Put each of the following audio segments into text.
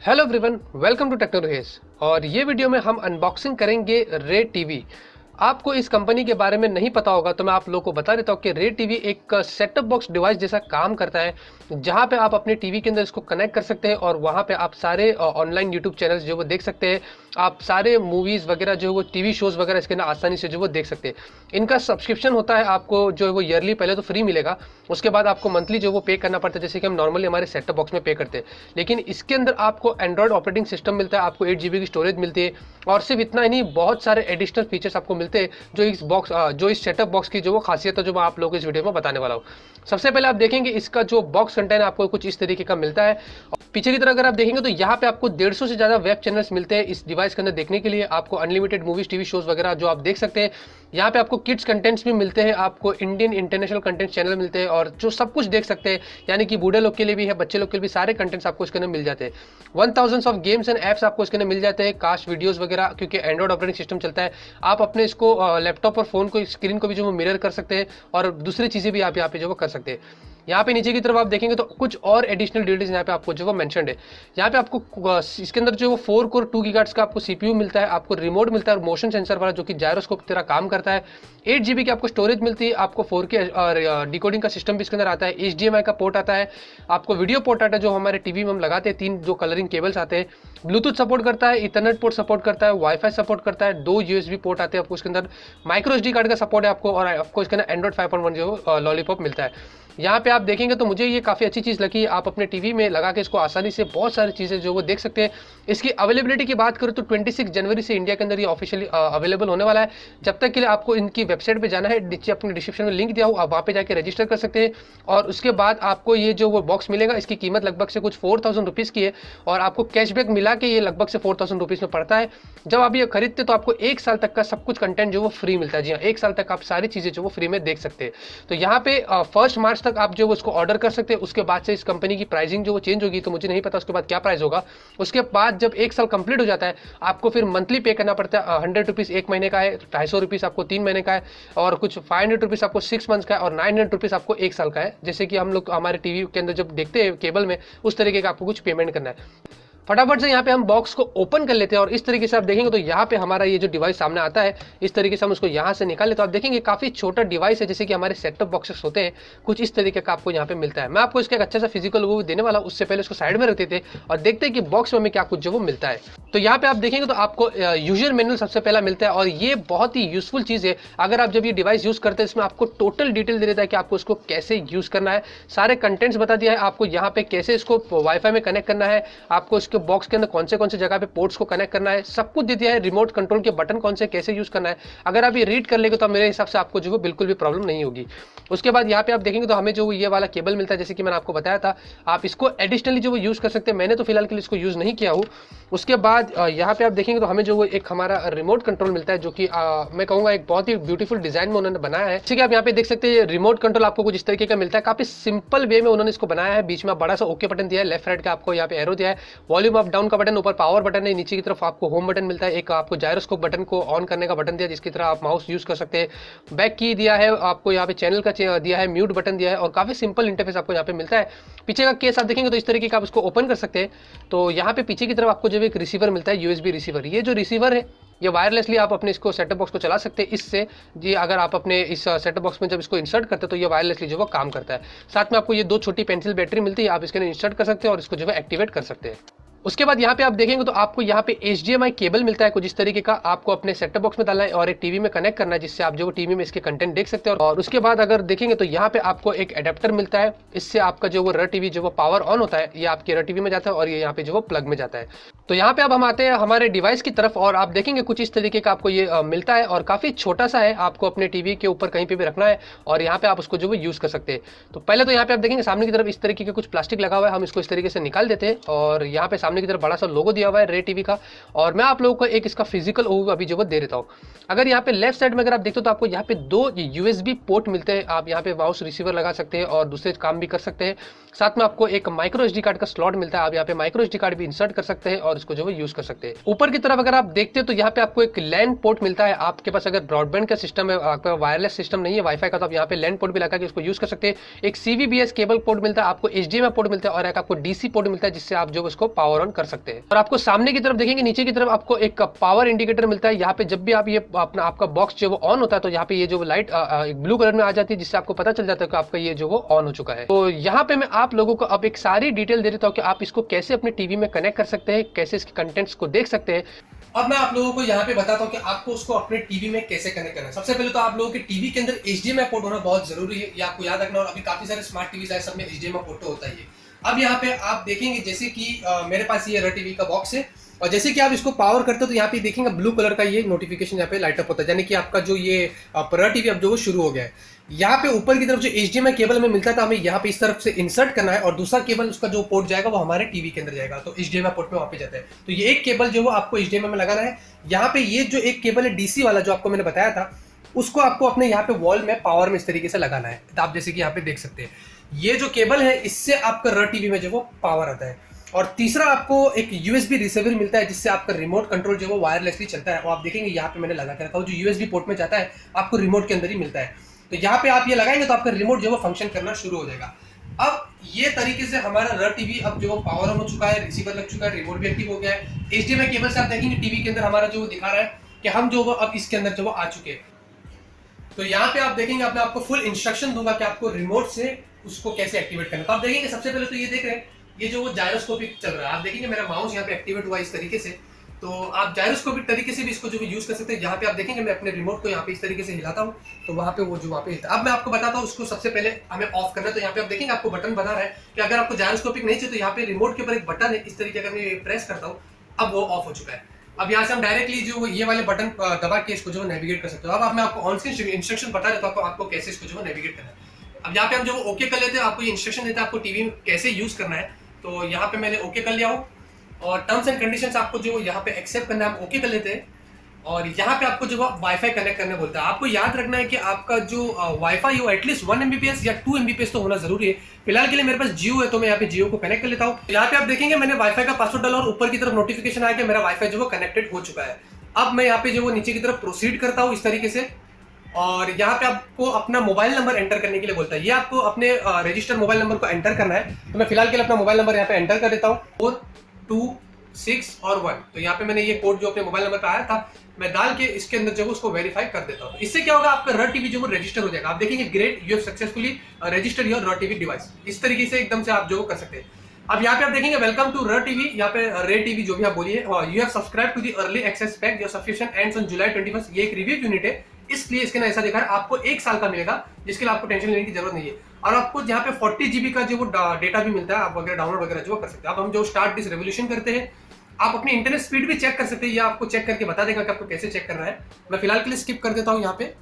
Hello everyone, welcome to technologies. और ये video में हम अनबॉक्सिंग करेंगे रे टीवी। आपको इस कंपनी के बारे में नहीं पता होगा तो मैं आप लोगों को बता देता हूँ कि रे टीवी एक सेटअप बॉक्स डिवाइस जैसा काम करता है, जहाँ पे आप अपने टीवी के अंदर इसको कनेक्ट कर सकते हैं और वहाँ पे आप सारे ऑनलाइन यूट्यूब चैनल्स जो वो देख सकते हैं। आप सारे मूवीज़ वगैरह जो वो टीवी शोज़ वगैरह इसके अंदर आसानी से जो वो देख सकते हैं। इनका सब्सक्रिप्शन होता है, आपको जो है वो ईयरली पहले तो फ्री मिलेगा, उसके बाद आपको मंथली जो वो पे करना पड़ता है, जैसे कि हम नॉर्मली हमारे सेटअप बॉक्स में पे करते हैं। लेकिन इसके अंदर आपको एंड्रॉयड ऑपरेटिंग सिस्टम मिलता है, आपको 8 GB की स्टोरेज मिलती है और सिर्फ इतना ही नहीं, बहुत सारे एडिशनल फीचर्स आपको मिलते हैं जो इस सेटअप बॉक्स की जो वो खासियत है जो मैं आप लोगों को इस वीडियो में बताने वाला हूँ। सबसे पहले आप देखेंगे इसका जो बॉक्स कंटेंट आपको कुछ इस तरीके का मिलता है। पीछे की तरफ अगर आप देखेंगे तो यहाँ पे आपको 150 से ज़्यादा वेब चैनल्स मिलते हैं इस डिवाइस के अंदर देखने के लिए। आपको अनलिमिटेड मूवीज टीवी शोज वगैरह जो आप देख सकते हैं। यहाँ पे आपको किड्स कंटेंट्स भी मिलते हैं, आपको इंडियन इंटरनेशनल कंटेंट चैनल मिलते हैं और जो सब कुछ देख सकते हैं, यानी कि बूढ़े लोग के लिए भी है, बच्चे लोग के लिए भी, सारे कंटेंट्स आपको इसके अंदर मिल जाते हैं। 1000 ऑफ गेम्स एंड एप्स आपको इसके अंदर मिल जाते हैं, कास्ट वीडियोस वगैरह, क्योंकि एंड्रॉइड ऑपरेटिंग सिस्टम चलता है। आप अपने इसको लैपटॉप और फोन को स्क्रीन को भी जो मिरर कर सकते हैं और दूसरी चीज़ें भी आप यहाँ पे जो वो कर सकते हैं। यहाँ पे नीचे की तरफ आप देखेंगे तो कुछ और एडिशनल डिटेल्स यहाँ पे आपको जो वो मेंशन्ड है। यहाँ पे आपको इसके अंदर जो वो 4 कोर 2 गीगाहर्ट्ज़ का आपको सीपीयू मिलता है, आपको रिमोट मिलता है और मोशन सेंसर वाला जो कि जायरोस्कोप की तरह काम करता है। 8 GB की आपको स्टोरेज मिलती है, आपको 4K और डिकोडिंग का सिस्टम भी इसके अंदर आता है। HDMI का पोर्ट आता है, आपको वीडियो पोर्ट आता है जो हमारे टीवी में हम लगाते हैं, 3 जो कलरिंग केबल्स आते हैं। ब्लूटूथ सपोर्ट करता है, इथरनेट पोर्ट सपोर्ट करता है, वाईफाई सपोर्ट करता है, 2 USB पोर्ट आते हैं आपको इसके अंदर। माइक्रो SD कार्ड का सपोर्ट है आपको और आपको इसके अंदर एंड्रॉइड 5.1 जो लॉलीपॉप मिलता है। यहाँ पे आप देखेंगे तो मुझे ये काफ़ी अच्छी चीज़ लगी। आप अपने टीवी में लगा के इसको आसानी से बहुत सारी चीज़ें जो वो देख सकते हैं। इसकी अवेलेबिलिटी की बात करूँ तो 26 जनवरी से इंडिया के अंदर ये ऑफिशियली अवेलेबल होने वाला है। जब तक के लिए आपको इनकी वेबसाइट पे जाना है, नीचे अपने डिस्क्रिप्शन में लिंक दिया हो, आप वहाँ पे जाके रजिस्टर कर सकते हैं और उसके बाद आपको ये जो वो बॉक्स मिलेगा, इसकी कीमत लगभग से कुछ 4000 रुपीज़ की है और आपको कैशबैक मिला के ये लगभग से 4000 रुपीज़ में पड़ता है। जब आप ये खरीदते तो आपको 1 साल तक का सब कुछ कंटेंट जो वो फ्री मिलता है। जी हाँ, 1 साल तक आप सारी चीज़ें जो वो फ्री में देख सकते हैं। तो यहाँ पे 1 मार्च तक आप जो उसको ऑर्डर कर सकते हैं। उसके बाद से इस कंपनी की प्राइसिंग जो वो चेंज होगी, तो मुझे नहीं पता उसके बाद क्या प्राइस होगा। उसके बाद जब 1 साल कंप्लीट हो जाता है, आपको फिर मंथली पे करना पड़ता है। 100 रुपीज़ 1 महीने का है, 250 रुपीज़ आपको 3 महीने का है और कुछ 500 रुपीज़ आपको 6 मंथ्स का है और 900 रुपीज़ आपको 1 साल का है। जैसे कि हम लोग हमारे टीवी के अंदर जब देखते हैं केबल में, उस तरीके का आपको कुछ पेमेंट करना है। फटाफट से यहाँ पे हम बॉक्स को ओपन कर लेते हैं और इस तरीके से आप देखेंगे तो यहाँ पे हमारा ये जो डिवाइस सामने आता है, इस तरीके से हम उसको यहाँ से निकाल लेते हैं। आप देखेंगे काफ़ी छोटा डिवाइस है, जैसे कि हमारे सेटअप बॉक्सेस होते हैं, कुछ इस तरीके का आपको यहाँ पे मिलता है। मैं आपको इसका एक अच्छा सा फिजिकल वो देने वाला हूँ, उससे पहले उसको साइड में रखते थे और देखते हैं कि बॉक्स में हमें क्या कुछ जो वो मिलता है। तो यहाँ पे आप देखेंगे तो आपको यूजर मैनुअल सबसे पहला मिलता है और ये बहुत ही यूजफुल चीज़ है। अगर आप जब ये डिवाइस यूज़ करते हैं, इसमें आपको टोटल डिटेल दे देता है कि आपको इसको कैसे यूज़ करना है। सारे कंटेंट्स बता दिया है आपको, यहाँ पे कैसे इसको वाईफाई में कनेक्ट करना है, आपको इसके बॉक्स के अंदर कौन से जगह पे पोर्ट्स को कनेक्ट करना है, सब कुछ दे दिया है। रिमोट कंट्रोल के बटन कौन से कैसे यूज करना है। अगर आप ये रीड कर लेंगे तो मेरे हिसाब से आपको जो वो बिल्कुल भी प्रॉब्लम नहीं होगी। उसके बाद यहाँ पे आप देखेंगे तो हमें जो ये वाला केबल मिलता है, जैसे कि मैंने आपको बताया था, आप इसको एडिशनली जो वो यूज कर सकते हैं। मैंने तो फिलहाल के लिए इसको यूज नहीं किया हूँ। उसके बाद यहाँ पे आप देखेंगे तो हमें जो वो एक हमारा रिमोट कंट्रोल मिलता है, जो कि मैं कहूँगा एक बहुत ही ब्यूटीफुल डिजाइन में उन्होंने बनाया है। ठीक है, आप यहाँ पे देख सकते हैं रिमोट कंट्रोल आपको कुछ इस तरीके का मिलता है। काफी सिंपल वे में उन्होंने इसको बनाया है। बीच में बड़ा सा ओके बटन दिया है, लेफ्ट राइट का आपको यहाँ पे एरो दिया है, वॉल्यूम अप डाउन का बटन, ऊपर पावर बटन है, नीचे की तरफ आपको होम बटन मिलता है, एक आपको जायरोस्कोप बटन को ऑन करने का बटन दिया जिसकी तरह आप माउस यूज कर सकते हैं। बैक की दिया है आपको, यहाँ पे चैनल का दिया है, म्यूट बटन दिया है और काफी सिंपल इंटरफेस आपको यहाँ पे मिलता है। पीछे का केस आप देखेंगे तो इस तरीके का आप इसको ओपन कर सकते हैं। तो यहाँ पे पीछे की तरफ आपको जो एक रिसीवर मिलता है, USB रिसीवर। ये जो रिसीवर है, ये वायरलेसली आप अपने इसको सेटअप बॉक्स को चला सकते हैं इससे। जी, अगर आप अपने इस सेटअप बॉक्स में जब इसको इंसर्ट करते हैं तो ये वायरलेसली जो वो काम करता है। साथ में आपको ये 2 छोटी पेंसिल बैटरी मिलती है, आप इसके अंदर इंसर्ट कर सकते हैं और इसको जो है एक्टिवेट कर सकते हैं। उसके बाद यहाँ पे आप देखेंगे तो आपको यहाँ पे HDMI केबल मिलता है कुछ इस तरीके का, आपको अपने सेटअप बॉक्स में डालना है और एक टीवी में कनेक्ट करना है, जिससे आप जो टीवी में इसके कंटेंट देख सकते हैं। और उसके बाद अगर देखेंगे तो यहाँ पे आपको एक एडेप्टर मिलता है, इससे आपका जो वो रर टीवी जो वो पावर ऑन होता है, ये आपके रर टीवी में जाता है और ये यहाँ पे जो वो प्लग में जाता है। तो यहाँ पे अब हम आते हैं हमारे डिवाइस की तरफ और आप देखेंगे कुछ इस तरीके का आपको ये मिलता है और काफी छोटा सा है, आपको अपने टीवी के ऊपर कहीं पे भी रखना है और यहाँ पे आप उसको जो वो यूज कर सकते हैं। तो पहले तो यहाँ पे आप देखेंगे सामने की तरफ इस तरीके का कुछ प्लास्टिक लगा हुआ है, हम इसको इस तरीके से निकाल देते हैं और यहाँ पे सामने की तरफ बड़ा सा लोगो दिया हुआ है रे टीवी का। और मैं आप लोगों को एक इसका फिजिकल ओवरव्यू अभी जो वो दे देता हूँ। अगर यहाँ पे लेफ्ट साइड में अगर आप देखते हो तो आपको यहाँ पे 2 USB पोर्ट मिलते हैं, आप यहाँ पे माउस रिसीवर लगा सकते हैं और दूसरे काम भी कर सकते हैं। साथ में आपको एक माइक्रो SD कार्ड का स्लॉट मिलता है, आप यहाँ पे माइक्रो SD कार्ड भी इंसर्ट कर सकते हैं और इसको जो है यूज कर सकते हैं। ऊपर की तरफ अगर आप देखते हो तो यहाँ पे आपको एक लैंड पोर्ट मिलता है। आपके पास अगर ब्रॉडबैंड का सिस्टम है, आपका वायरलेस सिस्टम नहीं है वाईफाई का, तो आप यहाँ पे लैंड पोर्ट भी लगा के इसको यूज कर सकते हैं। एक CVBS केबल पोर्ट मिलता है, आपको HDMI पोर्ट मिलता है और एक आपको DC पोर्ट मिलता है, जिससे आप जो उसको पावर ऑन कर सकते हैं। और आपको सामने की तरफ देखेंगे, नीचे की तरफ आपको एक पावर इंडिकेटर मिलता है। यहाँ पे जब भी आप ये अपना आपका बॉक्स जो वो ऑन होता है तो यहाँ पे ये जो लाइट एक ब्लू कलर में आ जाती है, जिससे आपको पता चल जाता है कि आपका ये जो वो ऑन हो चुका है। तो यहाँ पे मैं आप लोगों को अब एक सारी डिटेल दे देता हूँ कि आप इसको कैसे अपने टीवी में कनेक्ट कर सकते हैं, कैसे इसके कंटेंट्स को देख सकते हैं। अब मैं आप लोगों को यहाँ पे बताता हूँ कि आपको उसको अपने टीवी में कैसे कनेक्ट करना है। सबसे पहले तो आप लोगों के टीवी के अंदर HDMI पोर्ट होना बहुत जरूरी है, ये आपको याद रखना। और अभी काफी सारे स्मार्ट टीवी आए, सब में HDMI पोर्ट तो होता ही है। अब यहाँ पे आप देखेंगे जैसे कि मेरे पास ये रर टीवी का बॉक्स है, और जैसे कि आप इसको पावर करते हो तो यहाँ पे देखेंगे ब्लू कलर का ये नोटिफिकेशन यहाँ पे लाइट अप होता है, यानी कि आपका जो ये रर टीवी अब जो वो शुरू हो गया है। यहाँ पे ऊपर की तरफ जो HDMI केबल हमें मिलता था, हमें यहाँ पे इस तरफ से इंसर्ट करना है, और दूसरा केबल उसका जो पोर्ट जाएगा वो हमारे टीवी के अंदर जाएगा, तो HDMI पोर्ट में वहाँ पे जाता है। तो ये एक केबल जो वो आपको HDMI में लगाना है। यहाँ पे ये जो एक केबल है DC वाला जो आपको मैंने बताया था, उसको आपको अपने यहाँ पे वॉल में पावर में इस तरीके से लगाना है। तो आप जैसे कि यहाँ पे देख सकते हैं, ये जो केबल है इससे आपका रर टीवी में जो वो पावर आता है। और तीसरा आपको एक USB रिसीवर मिलता है, जिससे आपका रिमोट कंट्रोल जो वो वायरलेसली चलता है। और आप देखेंगे यहाँ पे मैंने लगा के रखा हूँ, जो USB पोर्ट में जाता है आपको रिमोट के अंदर ही मिलता है। तो यहाँ पे आप ये लगाएंगे तो आपका रिमोट जो वो फंक्शन करना शुरू हो जाएगा। अब ये तरीके से हमारा रर टीवी अब जो वो पावर ऑन हो चुका है, रिसीवर लग चुका है, रिमोट भी एक्टिव हो गया है। HDMI केबल से आप देखेंगे टीवी के अंदर हमारा जो दिखा रहा है कि हम जो वो अब इसके अंदर जो वो आ चुके हैं। तो यहाँ पे आप देखेंगे, मैं आपको फुल इंस्ट्रक्शन दूंगा कि आपको रिमोट से उसको कैसे एक्टिवेट करना है। तो आप देखेंगे सबसे पहले तो ये देख रहे हैं, ये जो वो जायरोस्कोपिक चल रहा है, आप देखेंगे मेरा माउस यहाँ पे एक्टिवेट हुआ इस तरीके से। तो आप जायरोस्कोपिक तरीके से भी इसको जो यूज कर सकते हैं। यहाँ पे आप देखेंगे मैं अपने रिमोट को यहाँ पे इस तरीके से हिलाता हूँ, तो वहाँ पे वो जो वहाँ पे हिलता है। अब मैं आपको बताता हूँ उसको सबसे पहले हमें ऑफ करना है। तो यहाँ पे आप देखेंगे आपको बटन बता रहा है कि अगर आपको जायरोस्कोपिक नहीं चाहिए तो यहाँ पे रिमोट के ऊपर एक बटन है, इस तरीके अगर मैं प्रेस करता हूँ अब वो ऑफ हो चुका है। अब यहाँ से हम डायरेक्टली जो ये वाले बटन दबा के इसको जो नेविगेट कर सकते हो। अब मैं आपको ऑन स्क्रीन इंस्ट्रक्शन बता देता हूँ आपको कैसे इसको जो नेविगेट करना है। अब यहाँ पे हम जो ओके कर लेते हैं, आपको ये इंस्ट्रक्शन देता है आपको टीवी में कैसे यूज करना है। तो यहाँ पे मैंने ओके कर लिया हूँ, और टर्म्स एंड कंडीशंस आपको जो यहाँ पे एक्सेप्ट करना है, हम ओके कर लेते हैं। और यहाँ पे आपको जो वाईफाई कनेक्ट करने बोलता है। आपको याद रखना है कि आपका जो वाईफाई हो एटलीस्ट 1 Mbps या 2 Mbps तो होना जरूरी है। फिलहाल के लिए मेरे पास जियो है, तो मैं यहाँ पे जियो को कनेक्ट कर लेता हूँ। यहाँ पे आप देखेंगे मैंने वाईफाई का पासवर्ड डाला और ऊपर की तरफ नोटिफिकेशन आया कि मेरा वाईफाई जो वो कनेक्टेड हो चुका है। अब मैं यहाँ पे जो वो नीचे की तरफ प्रोसीड करता हूँ इस तरीके से, और यहाँ पे आपको अपना मोबाइल नंबर एंटर करने के लिए बोलता है। ये आपको अपने रजिस्टर्ड मोबाइल नंबर को एंटर करना है। तो मैं फिलहाल के लिए अपना मोबाइल नंबर यहाँ पे एंटर कर देता हूँ, 426 और 1। तो यहाँ पे मैंने ये कोड जो अपने मोबाइल नंबर पे आया था मैं डाल के इसके अंदर जो उसको वेरीफाई कर देता हूँ। इससे क्या होगा, आपका रर टीवी जो वो रजिस्टर हो जाएगा। आप देखेंगे great, you have successfully registered your uh TV device. इस तरीके से एकदम से आप जो कर सकते हैं। अब यहाँ पे आप देखेंगे वेलकम टू रर टीवी, यहाँ पे रे टीवी जो भी आप बोलिए, you have subscribe to the early access pack, your subscription ends on July 21। ये एक रिव्यू यूनिट है, इसलिए इसके ना ऐसा दिखा है आपको 1 साल का मिलेगा, जिसके लिए आपको टेंशन लेने की जरूरत नहीं है। और आपको यहाँ पे 40 GB का जो वो डेटा भी मिलता है, आप वगैरह डाउनलोड वगैरह जो कर सकते हैं। अब हम जो स्टार्ट दिस रेवोल्यूशन करते हैं, आप अपनी इंटरनेट स्पीड भी चेक कर सकते हैं, ये आपको चेक करके बता देगा कि आपको कैसे चेक करना है। मैं फिलहाल के लिए स्किप कर देता हूँ यहाँ पे।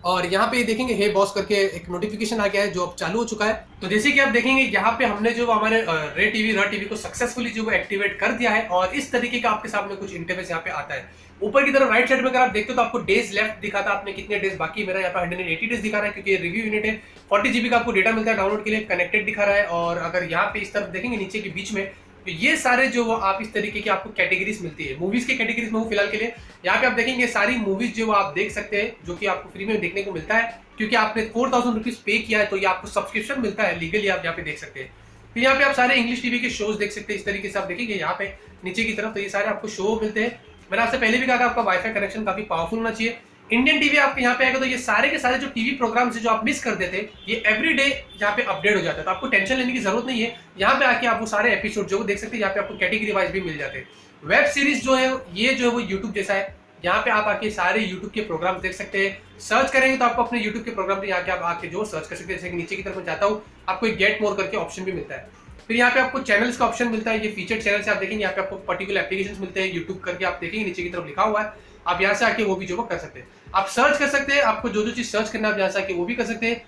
और यहाँ पे देखेंगे हे बॉस करके एक नोटिफिकेशन आ गया है जो अब चालू हो चुका है। तो जैसे कि आप देखेंगे यहाँ पे हमने जो हमारे रर टीवी को सक्सेसफुली जो एक्टिवेट कर दिया है, और इस तरीके का आपके सामने कुछ इंटरफेस यहाँ पे आता है। ऊपर की तरफ राइट साइड में अगर आप देखते हो तो आपको डेज लेफ्ट दिखाता है, आपने कितने डेज बाकी। मेरा यहाँ पे 180 डेज दिखा रहा है, क्योंकि ये रिव्यू यूनिट है। 40 GB का आपको डेटा मिलता है डाउनलोड के लिए, कनेक्टेड दिखा रहा है। और अगर यहाँ पे इस तरफ देखेंगे नीचे के बीच में, तो ये सारे जो वो आप इस तरीके की आपको कैटेगरीज मिलती है। मूवीज के कैटेगरीज में हूँ फिलहाल के लिए। यहाँ पे आप देखेंगे सारी मूवीज जो आप देख सकते हैं, जो कि आपको फ्री में देखने को मिलता है, क्योंकि आपने 4000 रुपीज पे किया है, तो ये आपको सब्सक्रिप्शन मिलता है लीगली, आप यहाँ पे देख सकते हैं। फिर यहाँ पे आप सारे इंग्लिश टीवी के शोज देख सकते हैं। इस तरीके से आप देखेंगे यहाँ पे नीचे की तरफ, तो ये सारे आपको शो मिलते हैं। मैंने आपसे पहले भी कहा था आपका वाईफाई कनेक्शन काफी पावरफुल होना चाहिए। इंडियन टीवी आपके यहाँ पे आएगा तो ये सारे के सारे जो टीवी प्रोग्राम्स है जो आप मिस कर देते ये एवरी डे यहाँ पे अपडेट हो जाता है। तो आपको टेंशन लेने की जरूरत नहीं है, यहाँ पे आके आप वो सारे एपिसोड जो देख सकते हैं। यहाँ पे आपको कैटेगरी वाइज भी मिल जाते हैं। वेब सीरीज जो है ये जो है वो यूट्यूब जैसा है, यहाँ पे आप आके सारे यूट्यूब के प्रोग्राम देख सकते हैं। सर्च करेंगे तो आपको अपने यूट्यूब के प्रोग्राम यहाँ के आप आके जो सर्च कर सकते हैं। जैसे कि नीचे की तरफ मैं जाता हूँ, आपको एक गेट मोर करके ऑप्शन भी मिलता है। फिर यहाँ पे आपको चैनल्स का ऑप्शन मिलता है, ये फीचर चैनल से आप देखेंगे यहाँ पे आपको पर्टिकुलर एप्लीकेशंस मिलते हैं यूट्यूब करके, आप देखेंगे नीचे की तरफ लिखा हुआ है। आप यहाँ से आके वो भी जो कर सकते हैं, आप सर्च कर सकते हैं। आपको जो जो चीज सर्च करना है आप यहाँ से आके वो भी कर सकते हैं।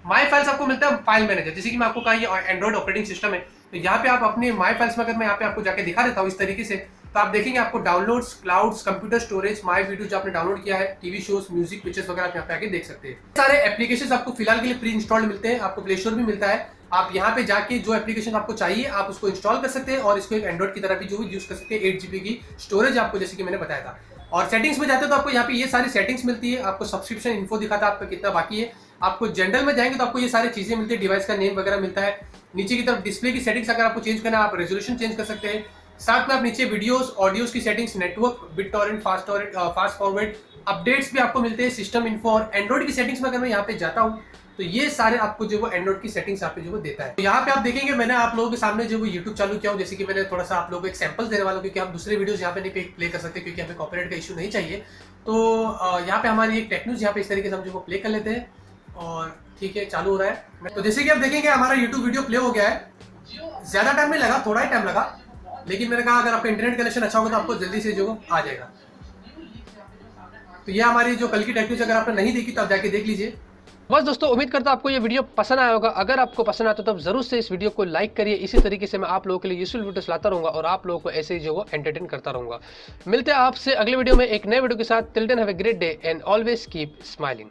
माई फाइल्स आपको मिलता है फाइल मैनेजर, जैसे कि मैं आपको कहा ये एंड्रॉइड ऑपरेटिंग सिस्टम है। तो यहाँ पे आप अपने माई फाइल्स में, अगर मैं यहाँ पे आपको जाके दिखा देता हूँ इस तरीके से, तो आप देखेंगे आपको downloads, clouds, computer storage, my video जो आपने डाउनलोड किया है, टीवी शोज, म्यूजिक, पिक्चर्स वगैरह आप यहाँ पे आके देख सकते हैं। सारे एप्लीकेशंस आपको फिलहाल के लिए प्री इंस्टॉल्ड मिलते हैं, आपको प्ले स्टोर भी मिलता है। आप यहाँ पे जाके जो एप्लीकेशन आपको चाहिए आप उसको इंस्टॉल कर सकते हैं, और इसको एक एंड्रॉइड की तरह भी जो यूज कर सकते हैं। 8 GB की स्टोरेज आपको, जैसे कि मैंने बताया था। और सेटिंग्स में जाते हो तो आपको यहाँ पे ये सारी सेटिंग्स मिलती है। आपको सब्सक्रिप्शन इन्फो दिखाता है आपका कितना बाकी है। आपको जनरल में जाएंगे तो आपको ये सारी चीजें मिलती है, डिवाइस का नेम वगैरह मिलता है। नीचे की तरफ डिस्प्ले की सेटिंग्स अगर आपको चेंज करना है, आप रेजोल्यूशन चेंज कर सकते हैं। साथ में आप नीचे वीडियोस ऑडियोज की settings, network, bit torrent, fast forward, updates भी आपको मिलते हैं, सिस्टम इन्फो और एंड्रॉइड की सेटिंग्स में अगर मैं यहाँ पे जाता हूँ तो ये सारे आपको जो वो एंड्रॉइड की सेटिंग्स यहाँ पे जो वो देता है। तो यहाँ पे आप देखेंगे मैंने आप लोगों के सामने जो वो यूट्यूब चालू किया हूँ, जैसे कि मैंने थोड़ा सा आप लोगों को एक सैंपल देने वाला हूँ, क्योंकि हम दूसरे वीडियोस यहाँ पे नहीं प्ले कर सकते क्योंकि हमें कॉपीराइट का इशू नहीं चाहिए। तो यहाँ पे हमारी एक टेक न्यूज यहाँ पे इस तरीके से हम जो वो प्ले कर लेते हैं और ठीक है चालू हो रहा है। तो जैसे कि आप देखेंगे हमारा यूट्यूब वीडियो प्ले हो गया है, ज्यादा टाइम नहीं लगा, थोड़ा ही टाइम लगा, लेकिन मैंने कहा अगर आपका इंटरनेट कनेक्शन अच्छा होगा तो आपको जल्दी से जो आ जाएगा। तो ये हमारी जो कल की टेक न्यूज अगर आपने नहीं देखी तो आप जाके देख लीजिए। बस दोस्तों, उम्मीद करता हूं आपको ये वीडियो पसंद आया होगा। अगर आपको पसंद आता तो जरूर से इस वीडियो को लाइक करिए। इसी तरीके से मैं आप लोगों के लिए यूजफुल वीडियोस लाता रहूंगा और आप लोगों को ऐसे ही जो वो एंटरटेन करता रहूंगा। मिलते हैं आपसे अगले वीडियो में एक नए वीडियो के साथ। Till then have a great day and always keep smiling.